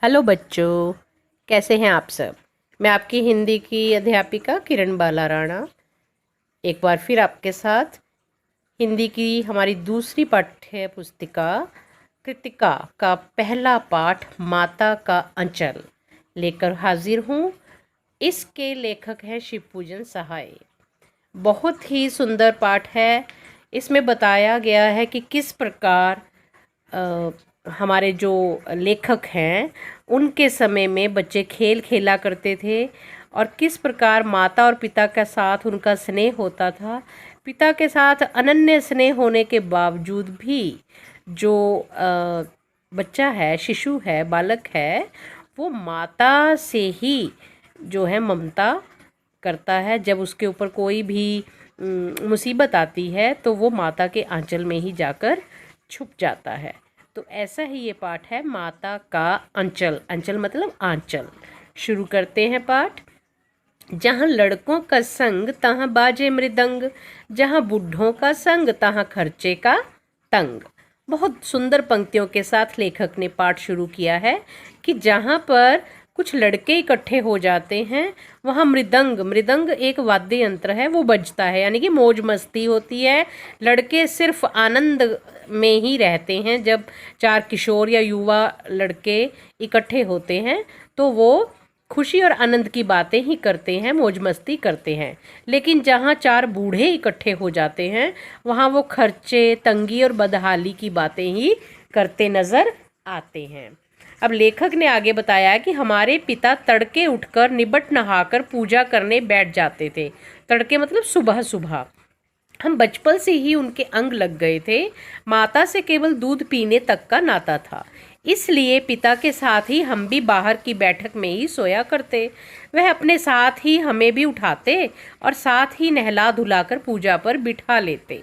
Hello बच्चों, कैसे हैं आप सब। मैं आपकी हिंदी की अध्यापिका किरण बाला राणा एक बार फिर आपके साथ हिंदी की हमारी दूसरी पाठ्य पुस्तिका कृतिका का पहला पाठ माता का अंचल लेकर हाजिर हूँ। इसके लेखक हैं शिवपूजन सहाय। बहुत ही सुंदर पाठ है। इसमें बताया गया है कि किस प्रकार हमारे जो लेखक हैं उनके समय में बच्चे खेल खेला करते थे और किस प्रकार माता और पिता के साथ उनका स्नेह होता था। पिता के साथ अनन्य स्नेह होने के बावजूद भी जो बच्चा है, शिशु है, बालक है, वो माता से ही जो है ममता करता है। जब उसके ऊपर कोई भी मुसीबत आती है तो वो माता के आंचल में ही जाकर छुप जाता है। तो ऐसा ही ये पाठ है, माता का अंचल। अंचल मतलब आंचल। शुरू करते हैं पाठ। जहाँ लड़कों का संग तहाँ बाजे मृदंग, जहाँ बुढ़ों का संग तहाँ खर्चे का तंग। बहुत सुंदर पंक्तियों के साथ लेखक ने पाठ शुरू किया है कि जहाँ पर कुछ लड़के इकट्ठे हो जाते हैं वहाँ मृदंग, मृदंग एक वाद्य यंत्र है, वो बजता है, यानी कि मौज मस्ती होती है। लड़के सिर्फ आनंद में ही रहते हैं। जब चार किशोर या युवा लड़के इकट्ठे होते हैं तो वो खुशी और आनंद की बातें ही करते हैं, मौज मस्ती करते हैं। लेकिन जहाँ चार बूढ़े इकट्ठे हो जाते हैं वहाँ वो खर्चे, तंगी और बदहाली की बातें ही करते नजर आते हैं। अब लेखक ने आगे बताया कि हमारे पिता तड़के उठकर निबट नहाकर पूजा करने बैठ जाते थे। तड़के मतलब सुबह सुबह। हम बचपन से ही उनके अंग लग गए थे। माता से केवल दूध पीने तक का नाता था, इसलिए पिता के साथ ही हम भी बाहर की बैठक में ही सोया करते। वह अपने साथ ही हमें भी उठाते और साथ ही नहला धुलाकर पूजा पर बिठा लेते।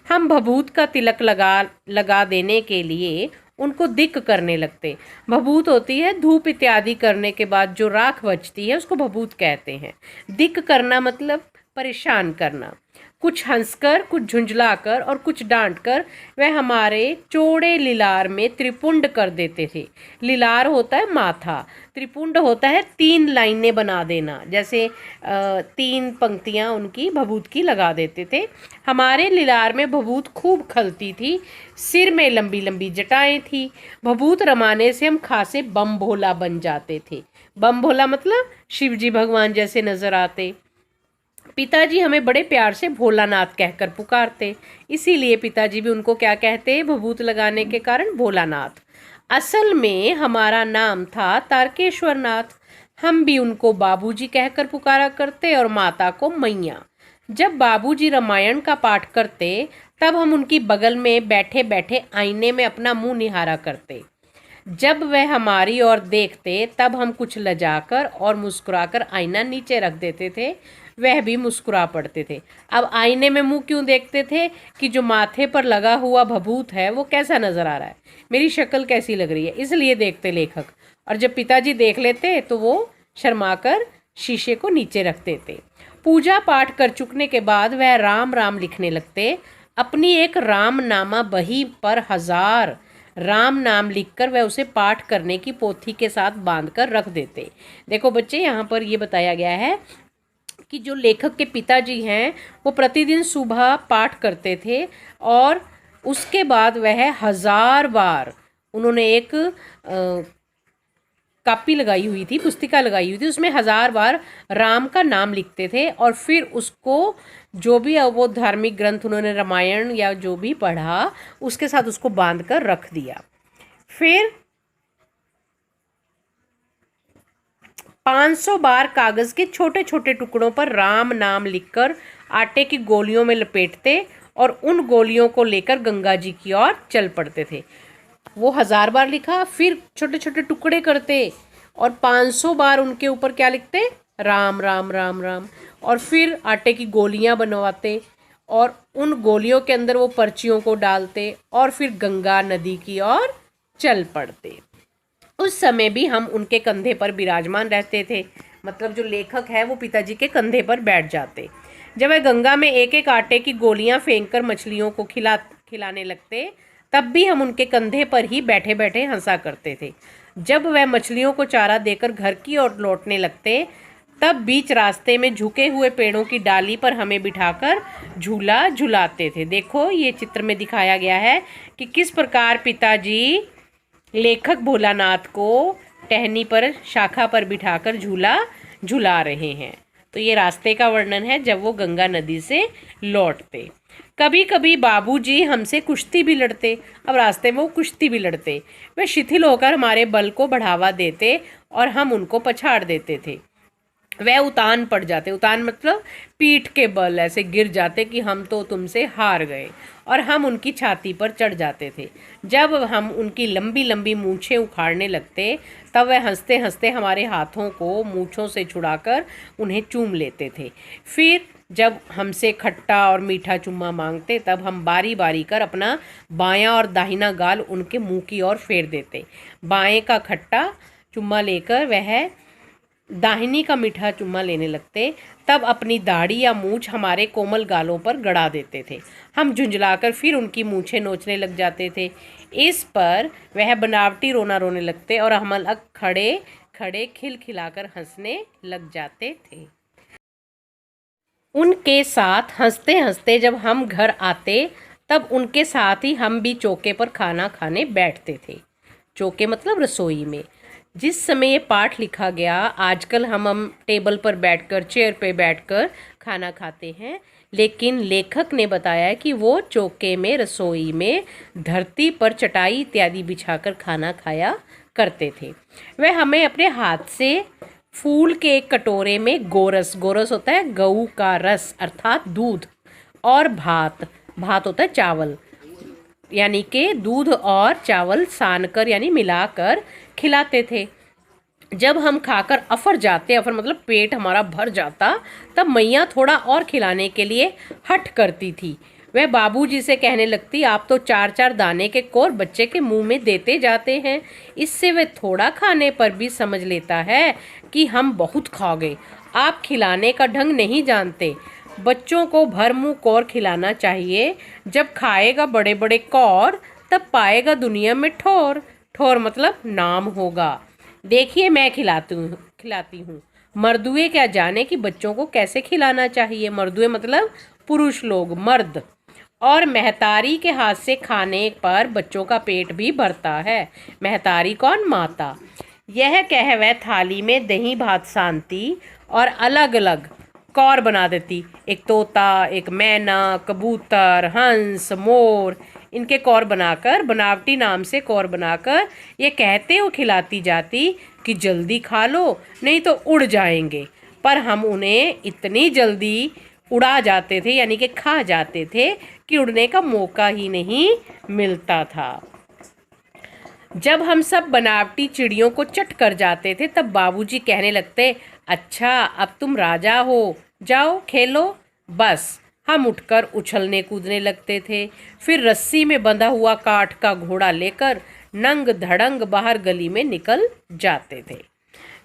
हम भभूत का तिलक लगा देने के लिए उनको दिक करने लगते। भभूत होती है धूप इत्यादि करने के बाद जो राख बचती है उसको भभूत कहते हैं। दिक करना मतलब परेशान करना। कुछ हंसकर, कुछ झुंझलाकर और कुछ डांटकर वह हमारे चौड़े लिलार में त्रिपुंड कर देते थे। लिलार होता है माथा, त्रिपुंड होता है तीन लाइनें बना देना, जैसे तीन पंक्तियां उनकी भभूत की लगा देते थे। हमारे लिलार में भभूत खूब खलती थी। सिर में लंबी लंबी जटाएं थी। भभूत रमाने से हम खासे बम भोला बन जाते थे। बम भोला मतलब शिवजी भगवान जैसे नजर आते। पिताजी हमें बड़े प्यार से भोलानाथ कहकर पुकारते, इसीलिए पिताजी भी उनको क्या कहते, भभूत लगाने के कारण भोलानाथ। असल में हमारा नाम था तारकेश्वर नाथ। हम भी उनको बाबूजी कहकर पुकारा करते और माता को मैया। जब बाबूजी रामायण का पाठ करते तब हम उनकी बगल में बैठे बैठे आईने में अपना मुंह निहारा करते। जब वह हमारी ओर देखते तब हम कुछ लजाकर और मुस्कुराकर आईना नीचे रख देते थे। वह भी मुस्कुरा पड़ते थे। अब आईने में मुंह क्यों देखते थे कि जो माथे पर लगा हुआ भभूत है वो कैसा नजर आ रहा है, मेरी शक्ल कैसी लग रही है, इसलिए देखते लेखक। और जब पिताजी देख लेते तो वो शर्माकर शीशे को नीचे रख देते। पूजा पाठ कर चुकने के बाद वह राम राम लिखने लगते। अपनी एक रामनामा बही पर 1000 राम नाम लिखकर वह उसे पाठ करने की पोथी के साथ बांधकर रख देते। देखो बच्चे, यहाँ पर ये बताया गया है कि जो लेखक के पिताजी हैं वो प्रतिदिन सुबह पाठ करते थे और उसके बाद वह 1000 बार उन्होंने एक कापी लगाई हुई थी, पुस्तिका लगाई हुई थी, उसमें 1000 बार राम का नाम लिखते थे और फिर उसको जो भी वो धार्मिक ग्रंथ उन्होंने रामायण या जो भी पढ़ा उसके साथ उसको बांध कर रख दिया। फिर 500 बार कागज के छोटे छोटे टुकड़ों पर राम नाम लिखकर आटे की गोलियों में लपेटते और उन गोलियों को लेकर गंगा जी की ओर चल पड़ते थे। वो 1000 बार लिखा, फिर छोटे छोटे टुकड़े करते और 500 बार उनके ऊपर क्या लिखते, राम राम राम राम, और फिर आटे की गोलियां बनवाते और उन गोलियों के अंदर वो पर्चियों को डालते और फिर गंगा नदी की ओर चल पड़ते। उस समय भी हम उनके कंधे पर विराजमान रहते थे, मतलब जो लेखक है वो पिताजी के कंधे पर बैठ जाते। जब वह गंगा में एक एक आटे की गोलियां फेंककर मछलियों को खिलाने लगते तब भी हम उनके कंधे पर ही बैठे बैठे हंसा करते थे। जब वह मछलियों को चारा देकर घर की ओर लौटने लगते, तब बीच रास्ते में झुके हुए पेड़ों की डाली पर हमें बिठाकर झूला झुलाते थे। देखो ये चित्र में दिखाया गया है कि किस प्रकार पिताजी लेखक भोलानाथ को टहनी पर, शाखा पर बिठाकर झूला झुला रहे हैं। तो ये रास्ते का वर्णन है जब वो गंगा नदी से लौटते। कभी कभी बाबूजी हमसे कुश्ती भी लड़ते। अब रास्ते में वो कुश्ती भी लड़ते। वे शिथिल होकर हमारे बल को बढ़ावा देते और हम उनको पछाड़ देते थे। वह उतान पड़ जाते। उतान मतलब पीठ के बल ऐसे गिर जाते कि हम तो तुमसे हार गए, और हम उनकी छाती पर चढ़ जाते थे। जब हम उनकी लंबी लंबी मूछें उखाड़ने लगते, तब वह हंसते हंसते हमारे हाथों को मूछों से छुड़ाकर उन्हें चूम लेते थे। फिर जब हमसे खट्टा और मीठा चुम्मा मांगते, तब हम बारी बारी कर अपना बायां और दाहिना गाल उनके मुंह की ओर फेर देते। बाएं का खट्टा चुम्मा लेकर वह दाहिनी का मीठा चुम्मा लेने लगते। तब अपनी दाढ़ी या मूछ हमारे कोमल गालों पर गड़ा देते थे। हम झुंझलाकर फिर उनकी मूछें नोचने लग जाते थे। इस पर वह बनावटी रोना रोने लगते और हम अलग खड़े खड़े खिलखिलाकर हंसने लग जाते थे। उनके साथ हंसते हंसते जब हम घर आते, तब उनके साथ ही हम भी चौके पर खाना खाने बैठते थे। चौके मतलब रसोई में। जिस समय ये पाठ लिखा गया, आजकल हम टेबल पर बैठकर, चेयर पे बैठकर खाना खाते हैं, लेकिन लेखक ने बताया कि वो चौके में, रसोई में, धरती पर चटाई इत्यादि बिछाकर खाना खाया करते थे। वह हमें अपने हाथ से फूल के एक कटोरे में गोरस, गोरस होता है गऊ का रस अर्थात दूध, और भात, भात होता है चावल, यानी कि दूध और चावल सानकर यानी मिलाकर खिलाते थे। जब हम खाकर अफर जाते, अफर मतलब पेट हमारा भर जाता, तब मैया थोड़ा और खिलाने के लिए हट करती थी। वह बाबूजी से कहने लगती, आप तो 4-4 दाने के कोर बच्चे के मुंह में देते जाते हैं। इससे वह थोड़ा खाने पर भी समझ लेता है कि हम बहुत खा गए। आप खिलाने का ढंग नहीं जानते। बच्चों को भर मुंह कौर खिलाना चाहिए। जब खाएगा बड़े बड़े कौर, तब पाएगा दुनिया में ठोर। ठोर मतलब नाम होगा। देखिए मैं खिलाती हूँ। मर्दुए क्या जाने कि बच्चों को कैसे खिलाना चाहिए। मर्दुए मतलब पुरुष लोग, मर्द। और महतारी के हाथ से खाने पर बच्चों का पेट भी भरता है। महतारी कौन? माता। यह कह वह थाली में दही भात सानती और अलग अलग कौर बना देती। एक तोता, एक मैना, कबूतर, हंस, मोर, इनके कौर बनाकर, बनावटी नाम से कौर बनाकर ये कहते हुए खिलाती जाती कि जल्दी खा लो नहीं तो उड़ जाएंगे। पर हम उन्हें इतनी जल्दी उड़ा जाते थे, यानी कि खा जाते थे, कि उड़ने का मौका ही नहीं मिलता था। जब हम सब बनावटी चिड़ियों को चट कर जाते थे, तब बाबूजी कहने लगते, अच्छा अब तुम राजा हो, जाओ खेलो। बस हम उठकर उछलने कूदने लगते थे। फिर रस्सी में बंधा हुआ काठ का घोड़ा लेकर नंग धड़ंग बाहर गली में निकल जाते थे।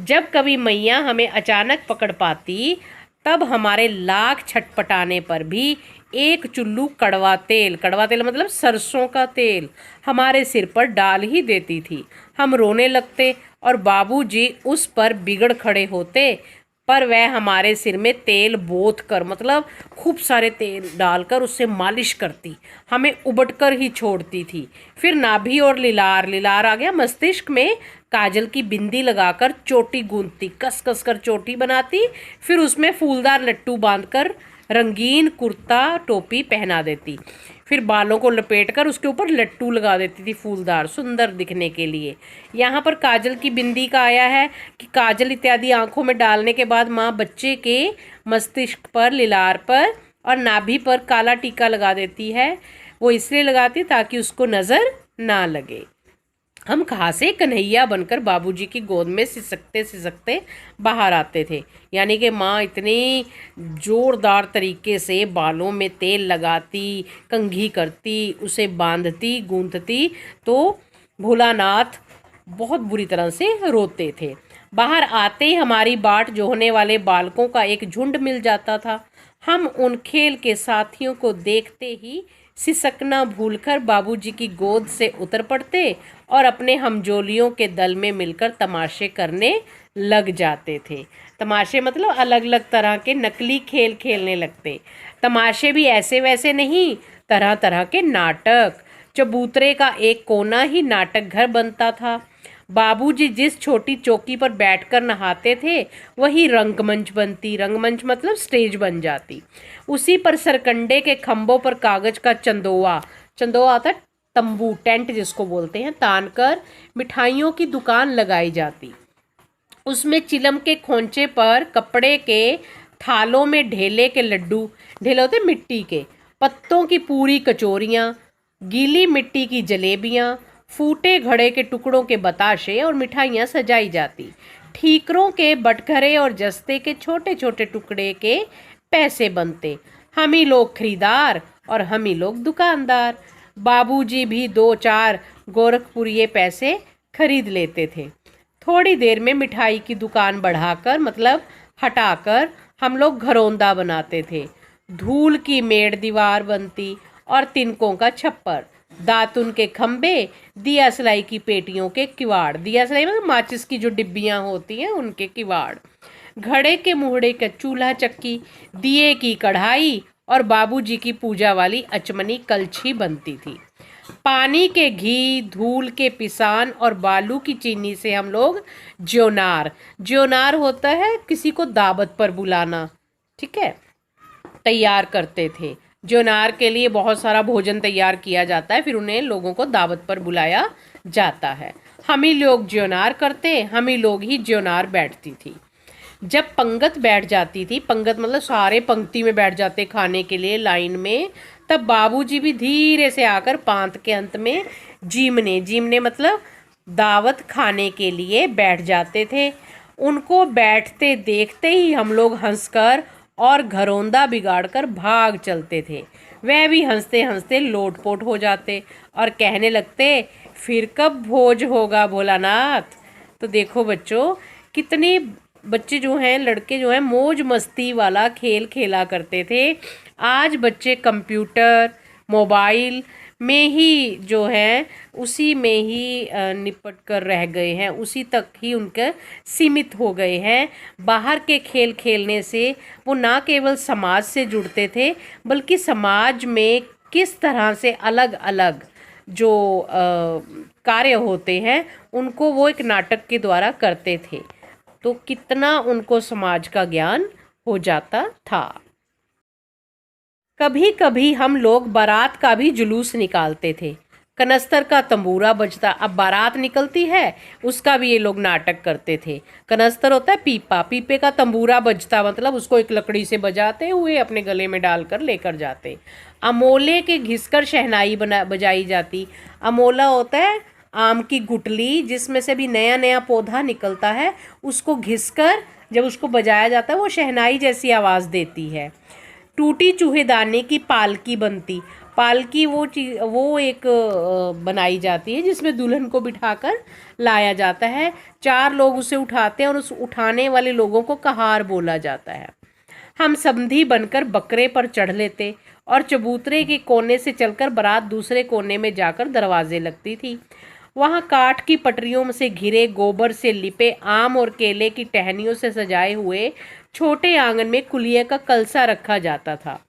जब कभी मैया हमें अचानक पकड़ पाती, तब हमारे लाख छटपटाने पर भी एक चुल्लू कड़वा तेल मतलब सरसों का तेल, हमारे सिर पर डाल ही देती थी। हम रोने लगते और बाबूजी उस पर बिगड़ खड़े होते, पर वह हमारे सिर में तेल बोत कर मतलब खूब सारे तेल डालकर उससे मालिश करती, हमें उबट कर ही छोड़ती थी। फिर नाभि और लिलार आ गया मस्तिष्क में, काजल की बिंदी लगाकर चोटी गूंथती, कस कस कर चोटी बनाती। फिर उसमें फूलदार लट्टू बांधकर रंगीन कुर्ता टोपी पहना देती। फिर बालों को लपेटकर उसके ऊपर लट्टू लगा देती थी फूलदार, सुंदर दिखने के लिए। यहाँ पर काजल की बिंदी का आया है कि काजल इत्यादि आंखों में डालने के बाद माँ बच्चे के मस्तिष्क पर, लिलार पर और नाभि पर काला टीका लगा देती है। वो इसलिए लगाती ताकि उसको नज़र ना लगे। हम खासे कन्हैया बनकर बाबूजी की गोद में सिसकते सिसकते बाहर आते थे। यानी कि माँ इतनी ज़ोरदार तरीके से बालों में तेल लगाती, कंघी करती, उसे बांधती, गूंथती, तो भोलानाथ बहुत बुरी तरह से रोते थे। बाहर आते ही हमारी बाट जोहने वाले बालकों का एक झुंड मिल जाता था। हम उन खेल के साथियों को देखते ही सिसकना भूलकर बाबूजी की गोद से उतर पड़ते और अपने हमजोलियों के दल में मिलकर तमाशे करने लग जाते थे। तमाशे मतलब अलग अलग तरह के नकली खेल खेलने लगते। तमाशे भी ऐसे वैसे नहीं, तरह तरह के नाटक। चबूतरे का एक कोना ही नाटक घर बनता था। बाबूजी जिस छोटी चौकी पर बैठकर नहाते थे वही रंगमंच बनती। रंगमंच मतलब स्टेज बन जाती। उसी पर सरकंडे के खंभों पर कागज का चंदोआ, चंदोआ आता है तंबू, टेंट जिसको बोलते हैं, तान कर मिठाइयों की दुकान लगाई जाती। उसमें चिलम के खोंचे पर कपड़े के थालों में ढेले के लड्डू, ढेले होते मिट्टी के, पत्तों की पूरी कचोरियाँ, गीली मिट्टी की जलेबियाँ, फूटे घड़े के टुकड़ों के बताशे और मिठाइयाँ सजाई जाती। ठीकरों के बटखरे और जस्ते के छोटे छोटे टुकड़े के पैसे बनते। हम ही लोग खरीदार और हम ही लोग दुकानदार। बाबूजी भी 2-4 गोरखपुरिये पैसे खरीद लेते थे। थोड़ी देर में मिठाई की दुकान बढ़ाकर मतलब हटाकर हम लोग घरौंदा बनाते थे। धूल की मेड़ दीवार बनती और तिनकों का छप्पर, दातुन के खंबे, दिया सलाई की पेटियों के किवाड़, दिया सलाई मतलब माचिस की जो डिब्बियाँ होती हैं उनके किवाड़, घड़े के मुहड़े का चूल्हा चक्की, दिए की कढ़ाई और बाबूजी की पूजा वाली अचमनी कलछी बनती थी। पानी के घी, धूल के पिसान और बालू की चीनी से हम लोग ज्योनार, ज्योनार होता है किसी को दावत पर बुलाना, ठीक है, तैयार करते थे। ज्योनार के लिए बहुत सारा भोजन तैयार किया जाता है, फिर उन्हें लोगों को दावत पर बुलाया जाता है। हम ही लोग ज्योनार करते, हम ही लोग ही ज्योनार बैठती थी। जब पंगत बैठ जाती थी, पंगत मतलब सारे पंक्ति में बैठ जाते खाने के लिए लाइन में, तब बाबूजी भी धीरे से आकर पांत के अंत में जीमने, जीमने मतलब दावत खाने के लिए बैठ जाते थे। उनको बैठते देखते ही हम लोग हंसकर और घरौंदा बिगाड़कर भाग चलते थे। वह भी हंसते हंसते लोटपोट हो जाते और कहने लगते, फिर कब भोज होगा भोलानाथ। तो देखो बच्चों, कितने बच्चे जो हैं, लड़के जो हैं, मौज मस्ती वाला खेल खेला करते थे। आज बच्चे कंप्यूटर, मोबाइल में ही जो है उसी में ही निपट कर रह गए हैं, उसी तक ही उनके सीमित हो गए हैं। बाहर के खेल खेलने से वो ना केवल समाज से जुड़ते थे बल्कि समाज में किस तरह से अलग अलग जो कार्य होते हैं उनको वो एक नाटक के द्वारा करते थे। तो कितना उनको समाज का ज्ञान हो जाता था। कभी कभी हम लोग बारात का भी जुलूस निकालते थे। कनस्तर का तंबूरा बजता, अब बारात निकलती है उसका भी ये लोग नाटक करते थे। कनस्तर होता है पीपा, पीपे का तंबूरा बजता मतलब उसको एक लकड़ी से बजाते हुए अपने गले में डालकर लेकर जाते। अमोले के घिसकर शहनाई बजाई जाती। अमोला होता है आम की गुठली जिसमें से भी नया नया पौधा निकलता है, उसको घिसकर जब उसको बजाया जाता है वो शहनाई जैसी आवाज़ देती है। टूटी चूहेदानी की पालकी बनती। पालकी वो एक बनाई जाती है जिसमें दुल्हन को बिठाकर लाया जाता है। 4 लोग उसे उठाते हैं और उस उठाने वाले लोगों को कहार बोला जाता है। हम समधी बनकर बकरे पर चढ़ लेते और चबूतरे के कोने से चलकर बारात दूसरे कोने में जाकर दरवाजे लगती थी। वहाँ काठ की पटरियों से घिरे, गोबर से लिपे, आम और केले की टहनियों से सजाए हुए छोटे आंगन में कुलिया का कलसा रखा जाता था।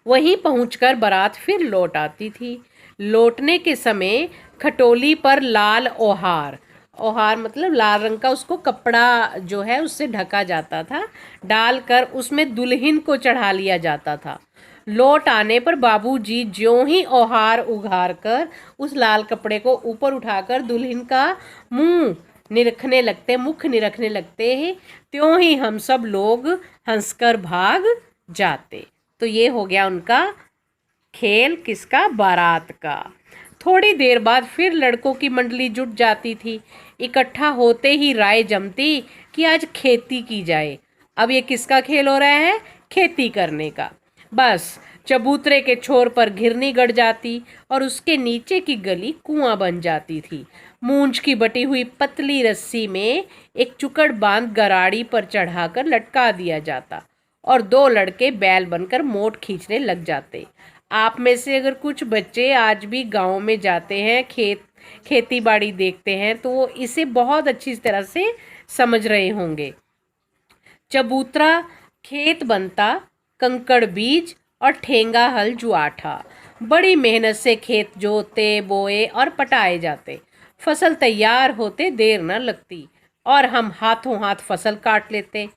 वहीं पहुंचकर बारात फिर लौट आती थी। लौटने के समय खटोली पर लाल ओहार, ओहार मतलब लाल रंग का उसको कपड़ा जो है उससे ढका जाता था, डालकर उसमें दुल्हन को चढ़ा लिया जाता था। लौट आने पर बाबूजी ज्यों ही ओहार उघार कर उस लाल कपड़े को ऊपर उठाकर दुल्हन का मुख निरखने लगते हैं, त्यों ही हम सब लोग हंसकर भाग जाते। तो ये हो गया उनका खेल, किसका, बारात का। थोड़ी देर बाद फिर लड़कों की मंडली जुट जाती थी। इकट्ठा होते ही राय जमती कि आज खेती की जाए। अब ये किसका खेल हो रहा है, खेती करने का। बस चबूतरे के छोर पर घिरनी गड़ जाती और उसके नीचे की गली कुआं बन जाती थी। मूंज की बटी हुई पतली रस्सी में एक चुकड़ बांध गराड़ी पर चढ़ाकर लटका दिया जाता और 2 लड़के बैल बनकर मोट खींचने लग जाते। आप में से अगर कुछ बच्चे आज भी गांव में जाते हैं, खेती बाड़ी देखते हैं, तो वो इसे बहुत अच्छी तरह से समझ रहे होंगे। चबूतरा खेत बनता, कंकड़ बीज और ठेंगा हल जुआठा। बड़ी मेहनत से खेत जोते बोए और पटाए जाते। फसल तैयार होते देर न लगती और हम हाथों हाथ फसल काट लेते।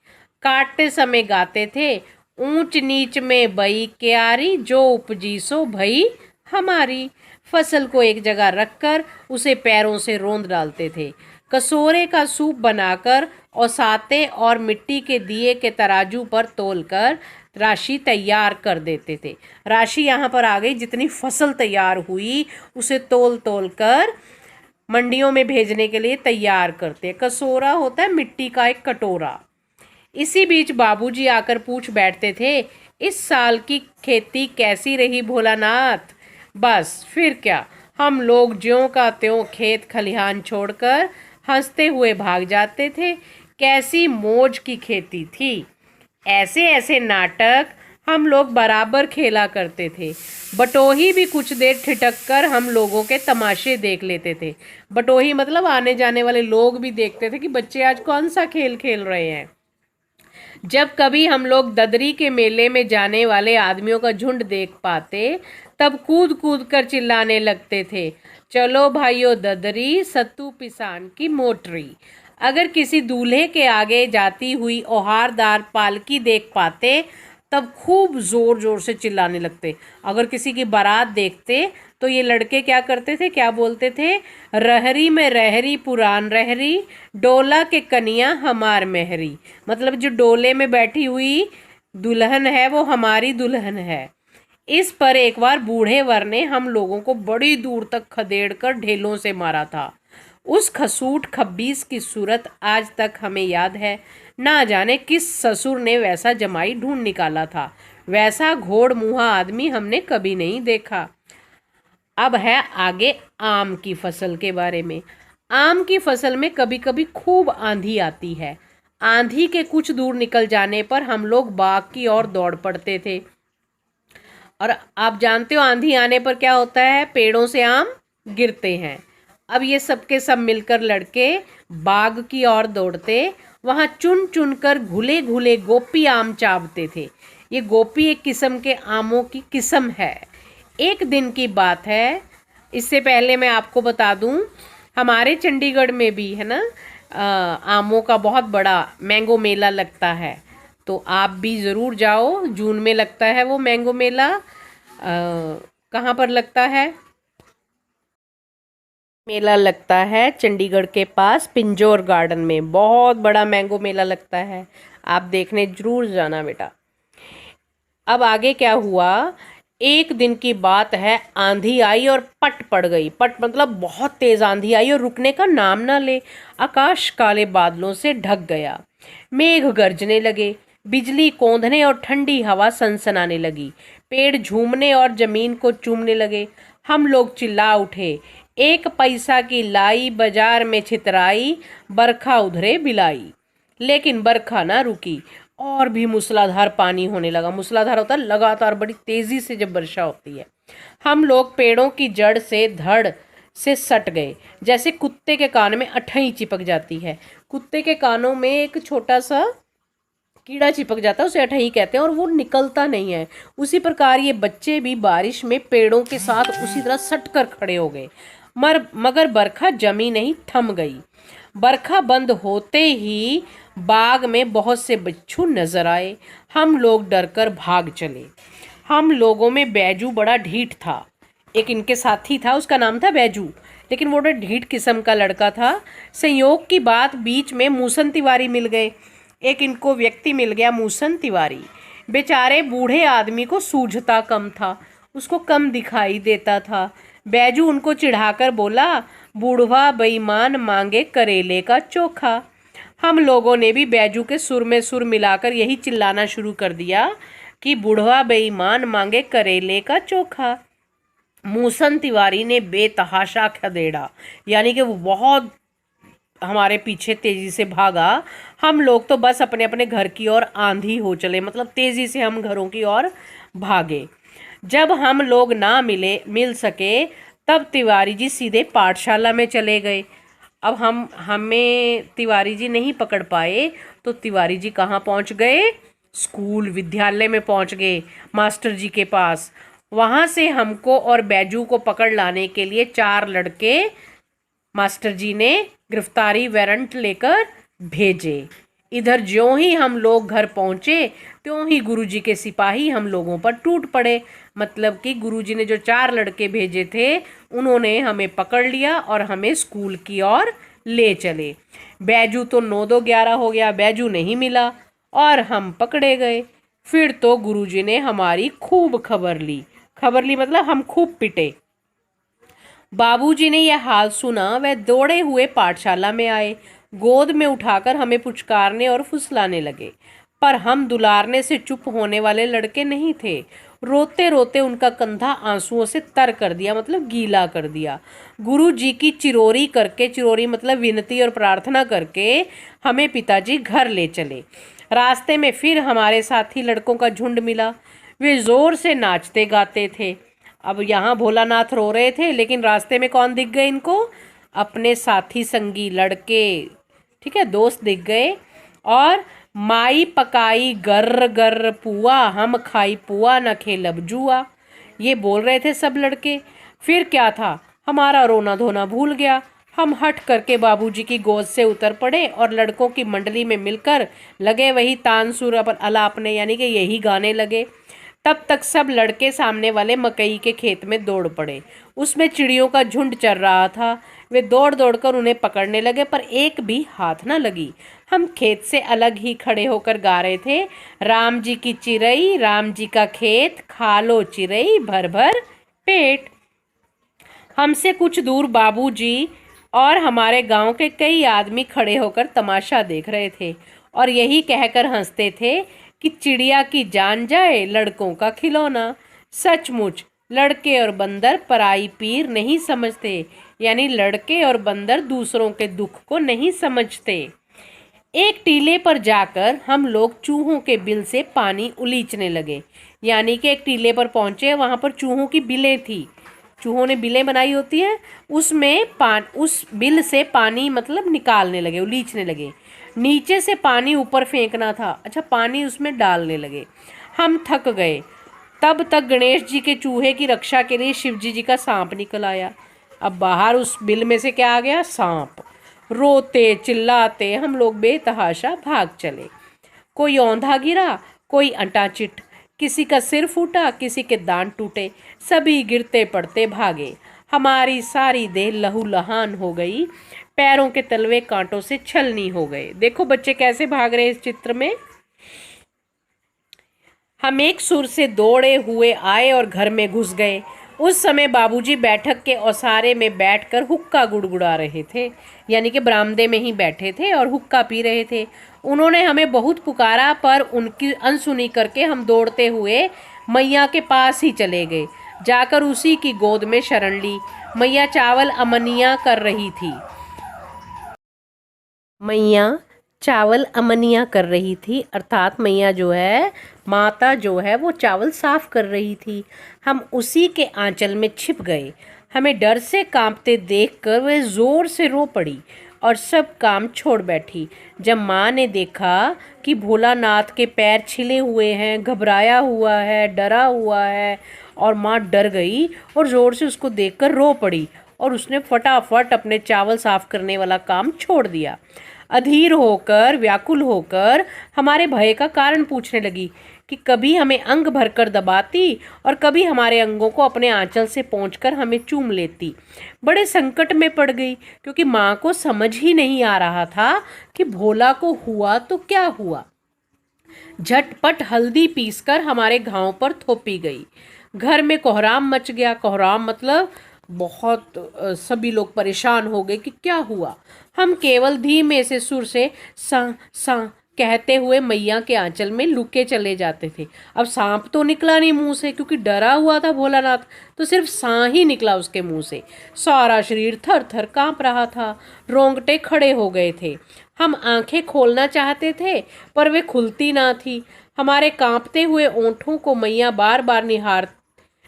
काटते समय गाते थे, ऊंच नीच में बई क्यारी, जो उपजी सो भई हमारी। फसल को एक जगह रखकर उसे पैरों से रोंद डालते थे। कसोरे का सूप बनाकर औसाते और मिट्टी के दिए के तराजू पर तोलकर राशि तैयार कर देते थे। राशि यहाँ पर आ गई, जितनी फसल तैयार हुई उसे तोल तोल कर मंडियों में भेजने के लिए तैयार करते। कसोरा होता है मिट्टी का एक कटोरा। इसी बीच बाबूजी आकर पूछ बैठते थे, इस साल की खेती कैसी रही भोलानाथ? बस फिर क्या, हम लोग ज्यों का त्यों खेत खलिहान छोड़कर हंसते हुए भाग जाते थे। कैसी मौज की खेती थी। ऐसे ऐसे नाटक हम लोग बराबर खेला करते थे। बटोही भी कुछ देर ठिठक कर हम लोगों के तमाशे देख लेते थे। बटोही मतलब आने जाने वाले लोग भी देखते थे कि बच्चे आज कौन सा खेल खेल रहे हैं। जब कभी हम लोग ददरी के मेले में जाने वाले आदमियों का झुंड देख पाते, तब कूद कूद कर चिल्लाने लगते थे, चलो भाइयों ददरी, सत्तू पिसान की मोटरी। अगर किसी दूल्हे के आगे जाती हुई ओहारदार पालकी देख पाते, तब खूब जोर जोर से चिल्लाने लगते। अगर किसी की बारात देखते तो ये लड़के क्या करते थे, क्या बोलते थे, रहरी में रहरी पुरान रहरी, डोला के कनिया हमार मेहरी। मतलब जो डोले में बैठी हुई दुल्हन है वो हमारी दुल्हन है। इस पर एक बार बूढ़े वर ने हम लोगों को बड़ी दूर तक खदेड़ कर ढेलों से मारा था। उस खसूट खब्बीस की सूरत आज तक हमें याद है। ना जाने किस ससुर ने वैसा जमाई ढूंढ निकाला था। वैसा घोड़ मुँहा आदमी हमने कभी नहीं देखा। अब है आगे आम की फसल के बारे में। आम की फसल में कभी कभी खूब आंधी आती है। आंधी के कुछ दूर निकल जाने पर हम लोग बाग की ओर दौड़ पड़ते थे। और आप जानते हो आंधी आने पर क्या होता है, पेड़ों से आम गिरते हैं। अब ये सब के सब मिलकर लड़के बाग की ओर दौड़ते। वहाँ चुन चुन कर घुले घुले गोपी आम चावते थे। ये गोपी एक किस्म के आमों की किस्म है। एक दिन की बात है, इससे पहले मैं आपको बता दूं, हमारे चंडीगढ़ में भी है ना आमों का बहुत बड़ा मैंगो मेला लगता है। तो आप भी ज़रूर जाओ, जून में लगता है वो मैंगो मेला। कहाँ पर लगता है? मेला लगता है चंडीगढ़ के पास पिंजौर गार्डन में। बहुत बड़ा मैंगो मेला लगता है, आप देखने जरूर जाना बेटा। अब आगे क्या हुआ, एक दिन की बात है, आंधी आई और पट पड़ गई। पट मतलब बहुत तेज आंधी आई और रुकने का नाम ना ले। आकाश काले बादलों से ढक गया। मेघ गरजने लगे, बिजली कौंधने और ठंडी हवा सनसनाने लगी। पेड़ झूमने और जमीन को चूमने लगे। हम लोग चिल्ला उठे, एक पैसा की लाई बाजार में छितराई, बरखा उधरे बिलाई। लेकिन बरखा ना रुकी और भी मूसलाधार पानी होने लगा। मूसलाधार होता है लगातार, बड़ी तेजी से जब वर्षा होती है। हम लोग पेड़ों की जड़ से धड़ से सट गए, जैसे कुत्ते के कान में अठई चिपक जाती है। कुत्ते के कानों में एक छोटा सा कीड़ा चिपक जाता है, उसे अठई कहते हैं, और वो निकलता नहीं है। उसी प्रकार ये बच्चे भी बारिश में पेड़ों के साथ उसी तरह सट कर खड़े हो गए। मगर बरखा जमी नहीं, थम गई। बरखा बंद होते ही बाग में बहुत से बिच्छू नजर आए। हम लोग डरकर भाग चले। हम लोगों में बैजू बड़ा ढीठ था। एक इनके साथी था, उसका नाम था बैजू, लेकिन वो बड़ा ढीठ किस्म का लड़का था। संयोग की बात, बीच में मूसन तिवारी मिल गए। एक इनको व्यक्ति मिल गया, मूसन तिवारी। बेचारे बूढ़े आदमी को सूझता कम था, उसको कम दिखाई देता था। बैजू उनको चिढ़ाकर बोला, बूढ़वा बेईमान मांगे करेले का चोखा। हम लोगों ने भी बैजू के सुर में सुर मिलाकर यही चिल्लाना शुरू कर दिया कि बूढ़वा बेईमान मांगे करेले का चोखा। मूसन तिवारी ने बेतहाशा खदेड़ा, यानी कि वो बहुत हमारे पीछे तेजी से भागा। हम लोग तो बस अपने अपने घर की ओर आंधी हो चले, मतलब तेजी से हम घरों की ओर भागे। जब हम लोग ना मिल सके तब तिवारी जी सीधे पाठशाला में चले गए। अब हमें तिवारी जी नहीं पकड़ पाए तो तिवारी जी कहाँ पहुँच गए? स्कूल विद्यालय में पहुँच गए, मास्टर जी के पास। वहाँ से हमको और बैजू को पकड़ लाने के लिए 4 लड़के मास्टर जी ने गिरफ्तारी वारंट लेकर भेजे। इधर ज्यों ही हम लोग घर पहुँचे त्यों ही गुरुजी के सिपाही हम लोगों पर टूट पड़े। मतलब कि गुरुजी ने जो 4 लड़के भेजे थे उन्होंने हमें पकड़ लिया और हमें स्कूल की ओर ले चले। बैजू तो 9-2-11 हो गया, बैजू नहीं मिला और हम पकड़े गए। फिर तो गुरुजी ने हमारी खूब खबर ली मतलब हम खूब पिटे। बाबूजी ने यह हाल सुना, वह दौड़े हुए पाठशाला में आए, गोद में उठाकर हमें पुचकारने और फुसलाने लगे। पर हम दुलारने से चुप होने वाले लड़के नहीं थे। रोते रोते उनका कंधा आंसुओं से तर कर दिया, मतलब गीला कर दिया। गुरु जी की चिरोरी करके, चिरोरी मतलब विनती और प्रार्थना करके, हमें पिताजी घर ले चले। रास्ते में फिर हमारे साथी लड़कों का झुंड मिला। वे जोर से नाचते गाते थे। अब यहाँ भोलानाथ रो रहे थे, लेकिन रास्ते में कौन दिख गए इनको? अपने साथी संगी लड़के, ठीक है, दोस्त दिख गए। और माई पकाई गर्र गर्र पुआ, हम खाई पुआ न खेलब जुआ, ये बोल रहे थे सब लड़के। फिर क्या था, हमारा रोना धोना भूल गया। हम हट करके बाबूजी की गोद से उतर पड़े और लड़कों की मंडली में मिलकर लगे वही तानसुर अलापने, यानी कि यही गाने लगे। तब तक सब लड़के सामने वाले मकई के खेत में दौड़ पड़े। उसमें चिड़ियों का झुंड चर रहा था। वे दौड़ दौड़ कर उन्हें पकड़ने लगे, पर एक भी हाथ न लगी। हम खेत से अलग ही खड़े होकर गा रहे थे, राम जी की चिरई, राम जी का खेत, खा लो चिरई भर भर पेट। हमसे कुछ दूर बाबूजी और हमारे गांव के कई आदमी खड़े होकर तमाशा देख रहे थे और यही कहकर हंसते थे कि चिड़िया की जान जाए लड़कों का खिलौना। सचमुच लड़के और बंदर पराई पीर नहीं समझते, यानी लड़के और बंदर दूसरों के दुख को नहीं समझते। एक टीले पर जाकर हम लोग चूहों के बिल से पानी उलीचने लगे। यानी कि एक टीले पर पहुंचे, वहां पर चूहों की बिलें थी, चूहों ने बिलें बनाई होती हैं, उसमें उस बिल से पानी मतलब निकालने लगे, उलीचने लगे। नीचे से पानी ऊपर फेंकना था, अच्छा पानी उसमें डालने लगे। हम थक गए। तब तक गणेश जी के चूहे की रक्षा के लिए शिवजी जी का सांप निकल आया। अब बाहर उस बिल में से क्या आ गया? सांप। रोते चिल्लाते हम लोग बेतहाशा भाग चले। कोई औंधा गिरा, कोई अंटाचिट, किसी का सिर फूटा, किसी के दांत टूटे, सभी गिरते पड़ते भागे। हमारी सारी देह लहूलुहान हो गई, पैरों के तलवे कांटों से छलनी हो गए। देखो बच्चे कैसे भाग रहे हैं इस चित्र में। हम एक सुर से दौड़े हुए आए और घर में घुस गए। उस समय बाबूजी बैठक के ओसारे में बैठकर हुक्का गुड़गुड़ा रहे थे, यानी कि बरामदे में ही बैठे थे और हुक्का पी रहे थे। उन्होंने हमें बहुत पुकारा, पर उनकी अनसुनी करके हम दौड़ते हुए मैया के पास ही चले गए। जाकर उसी की गोद में शरण ली। मैया चावल अमनिया कर रही थी। मैया चावल अमनिया कर रही थी, अर्थात मैया जो है, माता जो है, वो चावल साफ कर रही थी। हम उसी के आंचल में छिप गए। हमें डर से कांपते देखकर वह जोर से रो पड़ी और सब काम छोड़ बैठी। जब माँ ने देखा कि भोलानाथ के पैर छिले हुए हैं, घबराया हुआ है, डरा हुआ है, और माँ डर गई और ज़ोर से उसको देखकर रो पड़ी और उसने फटाफट अपने चावल साफ करने वाला काम छोड़ दिया। अधीर होकर, व्याकुल होकर हमारे भय का कारण पूछने लगी कि कभी हमें अंग भरकर दबाती और कभी हमारे अंगों को अपने आंचल से पोंछकर हमें चूम लेती। बड़े संकट में पड़ गई, क्योंकि माँ को समझ ही नहीं आ रहा था कि भोला को हुआ तो क्या हुआ। झटपट हल्दी पीसकर हमारे घाव पर थोपी गई। घर में कोहराम मच गया। कोहराम मतलब बहुत सभी लोग परेशान हो गए कि क्या हुआ। हम केवल धीमे से सुर से सा सा कहते हुए मैया के आंचल में लुके चले जाते थे। अब सांप तो निकला नहीं मुंह से, क्योंकि डरा हुआ था भोलानाथ, तो सिर्फ सांप ही निकला उसके मुंह से। सारा शरीर थर थर कांप रहा था, रोंगटे खड़े हो गए थे। हम आंखें खोलना चाहते थे, पर वे खुलती ना थी। हमारे कांपते हुए ओंठों को मैया बार बार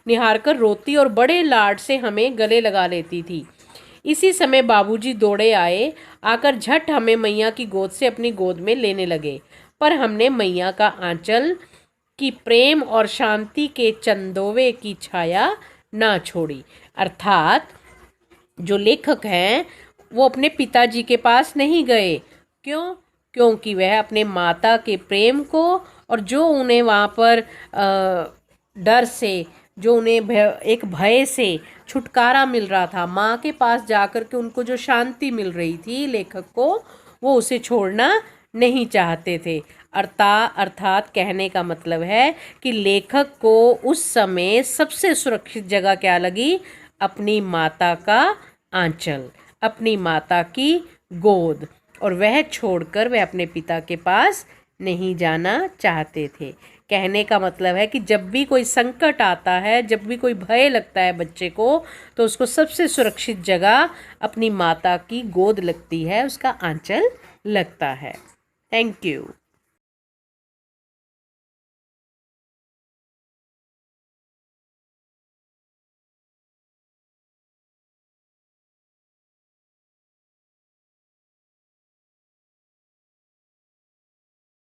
निहारकर रोती और बड़े लाड से हमें गले लगा लेती थी। इसी समय बाबूजी दौड़े आए, आकर झट हमें मैया की गोद से अपनी गोद में लेने लगे। पर हमने मैया का आंचल की प्रेम और शांति के चंदोवे की छाया ना छोड़ी। अर्थात जो लेखक हैं वो अपने पिताजी के पास नहीं गए। क्यों? क्योंकि वह अपने माता के प्रेम को और जो उन्हें वहाँ पर डर से, जो उन्हें एक भय से छुटकारा मिल रहा था, माँ के पास जाकर के उनको जो शांति मिल रही थी लेखक को, वो उसे छोड़ना नहीं चाहते थे। अर्थात कहने का मतलब है कि लेखक को उस समय सबसे सुरक्षित जगह क्या लगी? अपनी माता का आंचल, अपनी माता की गोद, और वह छोड़कर वह अपने पिता के पास नहीं जाना चाहते थे। कहने का मतलब है कि जब भी कोई संकट आता है, जब भी कोई भय लगता है बच्चे को, तो उसको सबसे सुरक्षित जगह अपनी माता की गोद लगती है, उसका आंचल लगता है। Thank you.